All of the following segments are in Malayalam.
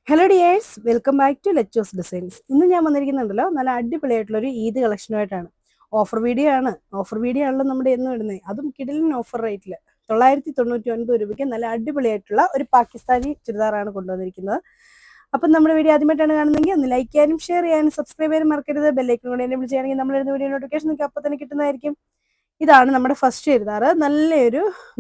Hello dears, welcome back to Lechos designs. ഇന്ന് ഞാൻ വന്നിരിക്കുന്നുണ്ടല്ലോ നല്ല അടിപൊളിയായിട്ടുള്ളൊരു ഈദ് കളക്ഷനുമായിട്ടാണ്. ഓഫർ വീഡിയോ ആണല്ലോ നമ്മുടെ എന്നും ഇടുന്നത്. അതും കിടിലൻ ഓഫർ റേറ്റിൽ 999 രൂപയ്ക്ക് നല്ല അടിപൊളിയായിട്ടുള്ള ഒരു പാകിസ്ഥാനി ചുരിദാറാണ് കൊണ്ടുവന്നിരിക്കുന്നത്. അപ്പം നമ്മുടെ വീഡിയോ ആദ്യമായിട്ടാണ് കാണുന്നതെങ്കിൽ ഒന്ന് ലൈക്ക് ചെയ്യാനും ഷെയർ ചെയ്യാനും സബ്സ്ക്രൈബ് ചെയ്യാനും മറക്കരുത്. ബെല്ലൈക്കൺ കൂടെ എനേബിൾ ചെയ്യുകയാണെങ്കിൽ നമ്മളിടുന്ന വീഡിയോ നോട്ടിഫിക്കേഷൻ നിങ്ങൾക്ക് അപ്പോൾ തന്നെ കിട്ടുന്നതായിരിക്കും. ഇതാണ് നമ്മുടെ ഫസ്റ്റ് ചുരിദാർ. നല്ലൊരു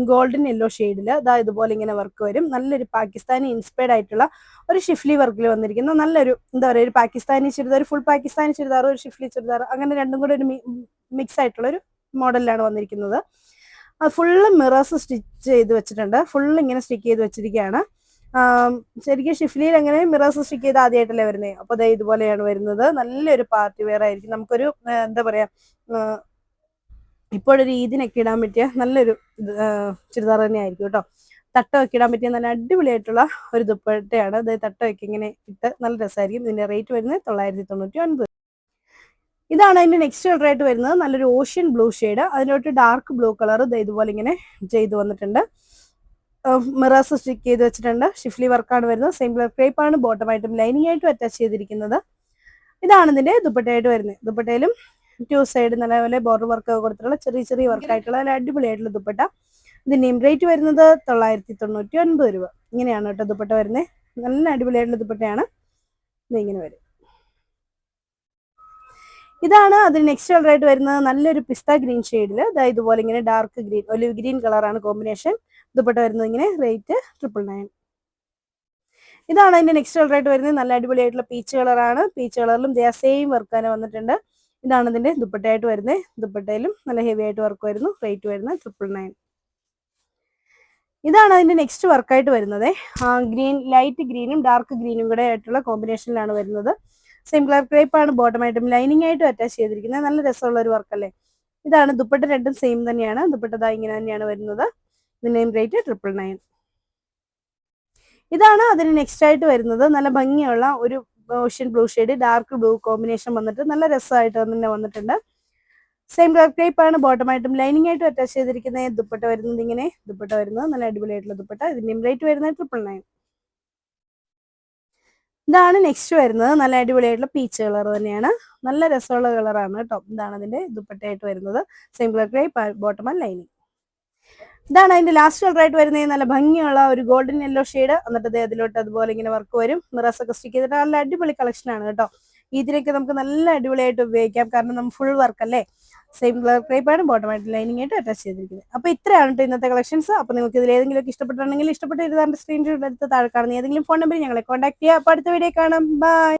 ഗോൾഡൻ യെല്ലോ ഷെയ്ഡിൽ അതാ ഇതുപോലെ ഇങ്ങനെ വർക്ക് വരും. നല്ലൊരു പാകിസ്ഥാനി ഇൻസ്പയർഡ് ആയിട്ടുള്ള ഒരു ഷിഫ്ലി വർക്കിൽ വന്നിരിക്കുന്ന നല്ലൊരു എന്താ പറയുക, ഒരു പാകിസ്ഥാനി ചുരിദാർ, ഒരു ഫുൾ പാകിസ്ഥാനി ചുരിദാർ, ഒരു ഷിഫ്ലി ചുരിദാർ, അങ്ങനെ രണ്ടും കൂടെ ഒരു മിക്സ് ആയിട്ടുള്ള ഒരു മോഡലിലാണ് വന്നിരിക്കുന്നത്. അത് ഫുള്ള് മിറേഴ്സ് സ്റ്റിച്ച് ചെയ്ത് വെച്ചിട്ടുണ്ട്. ഫുള്ള് ഇങ്ങനെ സ്റ്റിക്ക് ചെയ്ത് വെച്ചിരിക്കുകയാണ്. ശരിക്കും ഷിഫ്ലിയിൽ അങ്ങനെ മിറേഴ്സ് സ്റ്റിക്ക് ചെയ്ത് ആദ്യമായിട്ടല്ലേ വരുന്നത്. അപ്പോൾ അതെ ഇതുപോലെയാണ് വരുന്നത്. നല്ലൊരു പാർട്ടി വെയർ ആയിരിക്കും. നമുക്കൊരു എന്താ പറയാ, ഇപ്പോഴൊരു ഈദിനൊക്കെ ഇടാൻ പറ്റിയ നല്ലൊരു ചുരിദാർ തന്നെ ആയിരിക്കും കേട്ടോ. തട്ടമൊക്കെ ഇടാൻ പറ്റിയ നല്ല അടിപൊളിയായിട്ടുള്ള ഒരു ദുപ്പട്ടയാണ്. അതായത് തട്ടമൊക്കെ ഇങ്ങനെ ഇട്ട് നല്ല രസമായിരിക്കും. ഇതിന്റെ റേറ്റ് വരുന്നത് 999. ഇതാണ് അതിന്റെ നെക്സ്റ്റ് കളർ ആയിട്ട് വരുന്നത്. നല്ലൊരു ഓഷ്യൻ ബ്ലൂ ഷെയ്ഡ്, അതിലോട്ട് ഡാർക്ക് ബ്ലൂ കളർ ഇതുപോലെ ഇങ്ങനെ ചെയ്ത് വന്നിട്ടുണ്ട്. മിറേഴ്സ് സ്റ്റിക്ക് ചെയ്ത് വെച്ചിട്ടുണ്ട്. ഷിഫ്ലി വർക്കാണ് വരുന്നത്. സെയിം കളർ ക്രേപ്പ് ആണ് ബോട്ടമായിട്ടും ലൈനിങ് ആയിട്ടും അറ്റാച്ച് ചെയ്തിരിക്കുന്നത്. ഇതാണ് ഇതിന്റെ ദുപ്പട്ടയായിട്ട് വരുന്നത്. ദുപ്പട്ടയിലും 2 സൈഡ് നല്ലപോലെ ബോർഡർ വർക്ക് കൊടുത്തിട്ടുള്ള ചെറിയ ചെറിയ വർക്കായിട്ടുള്ള നല്ല അടിപൊളിയായിട്ടുള്ള ദുപ്പട്ട. ഇതിന്റെയും റേറ്റ് വരുന്നത് 999 രൂപ. ഇങ്ങനെയാണ് കേട്ടോ ദുപ്പട്ട വരുന്നത്. നല്ല അടിപൊളിയായിട്ടുള്ള ദുപ്പട്ടയാണ്. ഇതിങ്ങനെ വരും. ഇതാണ് അതിന് നെക്സ്റ്റ് കളർ ആയിട്ട് വരുന്നത്. നല്ലൊരു പിസ്ത ഗ്രീൻ ഷെയ്ഡിൽ ഇതുപോലെ ഇങ്ങനെ ഡാർക്ക് ഗ്രീൻ, ഒലിവ് ഗ്രീൻ കളറാണ് കോമ്പിനേഷൻ. ദുപ്പട്ട വരുന്നത് ഇങ്ങനെ. റേറ്റ് 999. ഇതാണ് അതിന്റെ നെക്സ്റ്റ് കളർ ആയിട്ട് വരുന്നത്. നല്ല അടിപൊളിയായിട്ടുള്ള പീച്ച് കളറാണ്. പീച്ച് കളറിലും സെയിം വർക്ക് തന്നെ വന്നിട്ടുണ്ട്. ഇതാണ് ഇതിന്റെ ദുപ്പട്ടയായിട്ട് വരുന്നത്. ദുപ്പട്ടയിലും നല്ല ഹെവി ആയിട്ട് വർക്ക് വരുന്നു. റേറ്റ് വരുന്നത് 999. ഇതാണ് അതിന്റെ നെക്സ്റ്റ് വർക്കായിട്ട് വരുന്നത്. ഗ്രീൻ, ലൈറ്റ് ഗ്രീനും ഡാർക്ക് ഗ്രീനും കൂടെ ആയിട്ടുള്ള കോമ്പിനേഷനിലാണ് വരുന്നത്. സെയിം കളർ ക്രേപ്പ് ആണ് ബോട്ടമായിട്ടും ലൈനിങ് ആയിട്ടും അറ്റാച്ച് ചെയ്തിരിക്കുന്നത്. നല്ല രസമുള്ള ഒരു വർക്കല്ലേ. ഇതാണ് ദുപ്പട്ട. രണ്ടും സെയിം തന്നെയാണ്. ദുപ്പട്ട ഇങ്ങനെ തന്നെയാണ് വരുന്നത്. ഇതിന്റെയും റേറ്റ് 999. ഇതാണ് അതിന് നെക്സ്റ്റ് ആയിട്ട് വരുന്നത്. നല്ല ഭംഗിയുള്ള ഒരു ocean blue shade, dark blue combination വന്നിട്ട് നല്ല രസമായിട്ട് തന്നെ വന്നിട്ടുണ്ട്. സെയിം കളർ ക്രേപ്പ് ആണ് ബോട്ടമായിട്ടും ലൈനിങ് ആയിട്ടും അറ്റാച്ച് ചെയ്തിരിക്കുന്നത്. ദുപ്പട്ട വരുന്നത് ഇങ്ങനെ. ദുപ്പട്ട വരുന്നത് നല്ല അടിപൊളിയായിട്ടുള്ള ദുപ്പട്ട. ഇതിന്റെയും റേറ്റ് വരുന്നത് 999. ഇതാണ് നെക്സ്റ്റ് വരുന്നത്. നല്ല അടിപൊളിയായിട്ടുള്ള പീച്ച് കളർ തന്നെയാണ്. നല്ല രസമുള്ള കളറാണ് കേട്ടോ. ഇതാണ് അതിന്റെ ദുപ്പട്ടയായിട്ട് വരുന്നത്. Same colour crepe bottom and lining. ഇതാണ് അതിന്റെ ലാസ്റ്റ് കളർ ആയിട്ട് വരുന്നത്. നല്ല ഭംഗിയുള്ള ഒരു ഗോൾഡൻ യെല്ലോ ഷെയ്ഡ്. എന്നിട്ട് അതിലോട്ട് അതുപോലെ ഇങ്ങനെ വർക്ക് വരും. മിറേഴ്സ് ഒക്കെ സ്റ്റിക്ക് ചെയ്തിട്ട് നല്ല അടിപൊളി കളക്ഷൻ ആണ് കേട്ടോ. ഇതിനൊക്കെ നമുക്ക് നല്ല അടിപൊളിയായിട്ട് ഉപയോഗിക്കാം. കാരണം നമ്മൾ ഫുൾ വർക്ക് അല്ലേ. സെയിം കളർ ക്രേപ്പ് ആണ് ബോട്ടമായിട്ട് ലൈനിങ് ആയിട്ട് അറ്റാച്ച് ചെയ്തിരിക്കുന്നത്. അപ്പൊ ഇത്രയാണ് കേട്ടോ ഇന്നത്തെ കളക്ഷൻസ്. അപ്പൊ നിങ്ങൾക്ക് ഇതിൽ ഏതെങ്കിലും ഒക്കെ ഇഷ്ടപ്പെട്ടിട്ടുണ്ടെങ്കിൽ ഇഷ്ടപ്പെട്ട ഇരുതാണ്ട് സ്ക്രീൻഷോട്ട് എടുത്ത് താഴെ കാണുന്ന ഏതെങ്കിലും ഫോൺ നമ്പറിൽ ഞങ്ങളെ കോൺടാക്ട് ചെയ്യുക. അപ്പൊ അടുത്ത വീഡിയോ കാണാം. ബൈ.